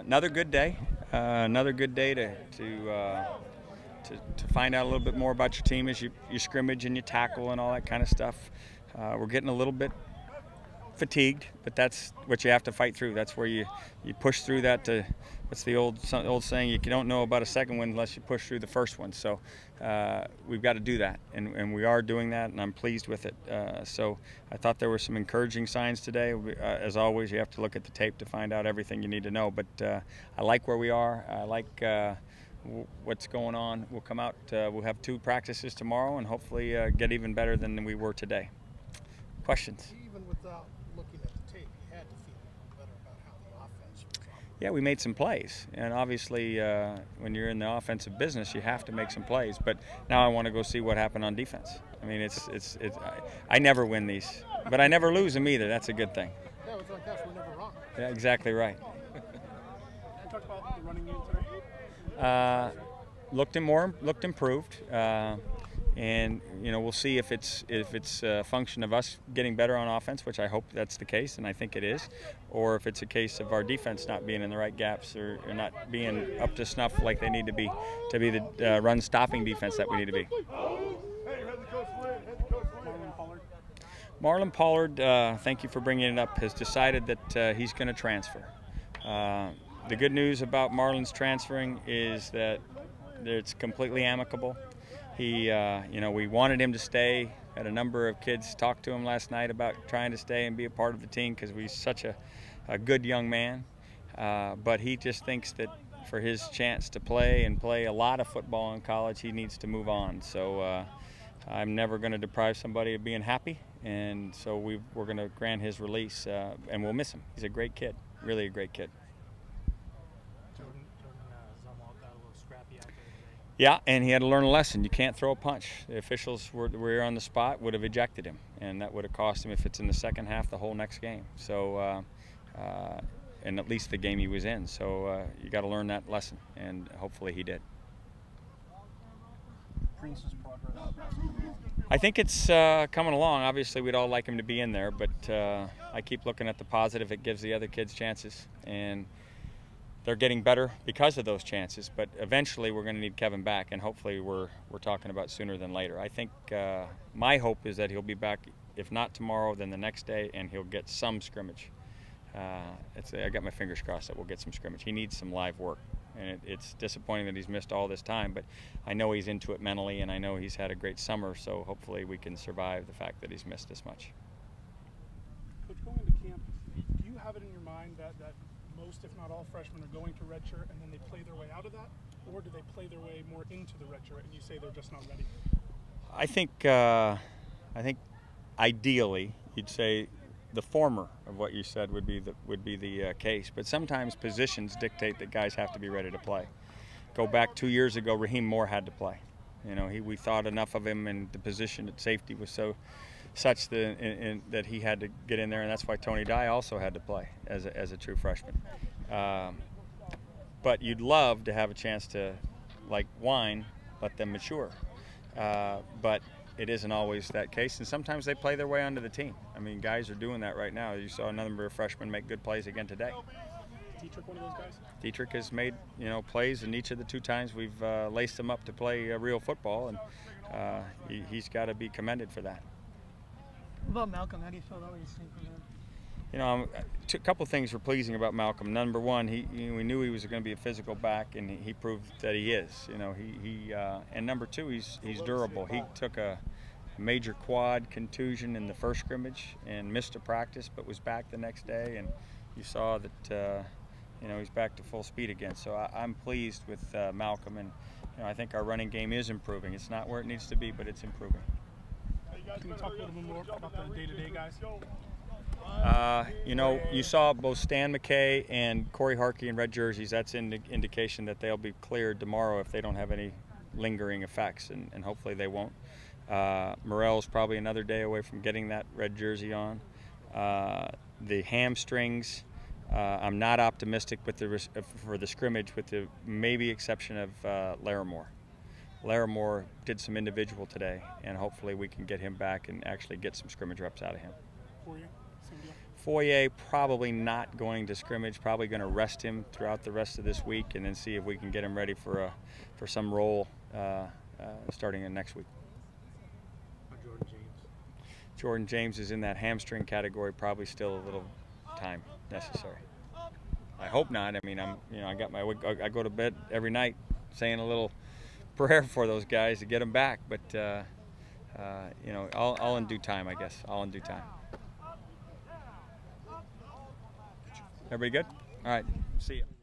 Another good day. Another good day to find out a little bit more about your team as you scrimmage and you tackle and all that kind of stuff. We're getting a little bit fatigued, but that's what you have to fight through. That's where you push through that. What's the old saying? You don't know about a second one unless you push through the first one. So we've got to do that, and we are doing that, and I'm pleased with it. So I thought there were some encouraging signs today. As always, you have to look at the tape to find out everything you need to know. But I like where we are. I like what's going on. We'll come out. We'll have 2 practices tomorrow, and hopefully get even better than we were today. Questions? Even without looking at the tape, you had to feel better about how the offense was operating. Yeah, we made some plays, and obviously when you're in the offensive business, you have to make some plays. But now I want to go see what happened on defense. I mean, I never win these, but I never lose them either. That's a good thing. Yeah, it was like that. We're never wrong. Yeah, exactly right. And talk about the running game today. Looked improved. And we'll see if it's a function of us getting better on offense, which I hope that's the case, and I think it is, or if it's a case of our defense not being in the right gaps or not being up to snuff like they need to be the run-stopping defense that we need to be. Marlon Pollard, thank you for bringing it up, has decided that he's going to transfer. The good news about Marlon's transferring is that it's completely amicable. He, we wanted him to stay. Had a number of kids talk to him last night about trying to stay and be a part of the team because he's such a good young man. But he just thinks that for his chance to play a lot of football in college, he needs to move on. So I'm never going to deprive somebody of being happy, and so we're going to grant his release, and we'll miss him. He's a great kid, really a great kid. Yeah, and he had to learn a lesson. You can't throw a punch. The officials were on the spot, would have ejected him, and that would have cost him, if it's in the second half, the whole next game. So, and at least the game he was in. So you got to learn that lesson, and hopefully he did. Prince's progress. I think it's coming along. Obviously, we'd all like him to be in there, but I keep looking at the positive. It gives the other kids chances, and they're getting better because of those chances, but eventually we're going to need Kevin back, and hopefully we're talking about sooner than later. I think my hope is that he'll be back, if not tomorrow, then the next day, and he'll get some scrimmage. I got my fingers crossed that we'll get some scrimmage. He needs some live work, and it's disappointing that he's missed all this time, but I know he's into it mentally, and I know he's had a great summer, so hopefully we can survive the fact that he's missed this much. Coach, going into camp, do you have it in your mind that most, if not all, freshmen are going to redshirt and then they play their way out of that, or do they play their way more into the redshirt and you say they're just not ready? I think ideally you'd say the former of what you said would be the case, but sometimes positions dictate that guys have to be ready to play. Go back 2 years ago, Raheem Moore had to play. We thought enough of him, and the position at safety was such that he had to get in there, and that's why Tony Dye also had to play as a true freshman. But you'd love to have a chance to, like wine, let them mature. But it isn't always that case, and sometimes they play their way onto the team. I mean, guys are doing that right now. You saw a number of freshmen make good plays again today. Dietrich one of those guys? Dietrich has made plays in each of the 2 times we've laced him up to play real football, and he's got to be commended for that. What about Malcolm? How do you feel about what you've seen from him? A couple of things were pleasing about Malcolm. Number one, we knew he was going to be a physical back, and he proved that he is. And number two, he's durable. He took a major quad contusion in the first scrimmage and missed a practice, but was back the next day, and you saw that he's back to full speed again. So I'm pleased with Malcolm, and I think our running game is improving. It's not where it needs to be, but it's improving. Can you talk a little bit more about the day-to-day guys? You saw both Stan McKay and Corey Harkey in red jerseys. That's an indication that they'll be cleared tomorrow if they don't have any lingering effects, and hopefully they won't. Morel's probably another day away from getting that red jersey on. The hamstrings, I'm not optimistic for the scrimmage, with the maybe exception of Larimore. Larimore did some individual today, and hopefully we can get him back and actually get some scrimmage reps out of him. For you? Same deal. Foye probably not going to scrimmage. Probably going to rest him throughout the rest of this week, and then see if we can get him ready for some role starting in next week. Jordan James is in that hamstring category. Probably still a little time necessary. I hope not. I mean, I go to bed every night saying a little prayer for those guys to get them back, but all in due time, I guess. All in due time. Everybody good? All right. See you.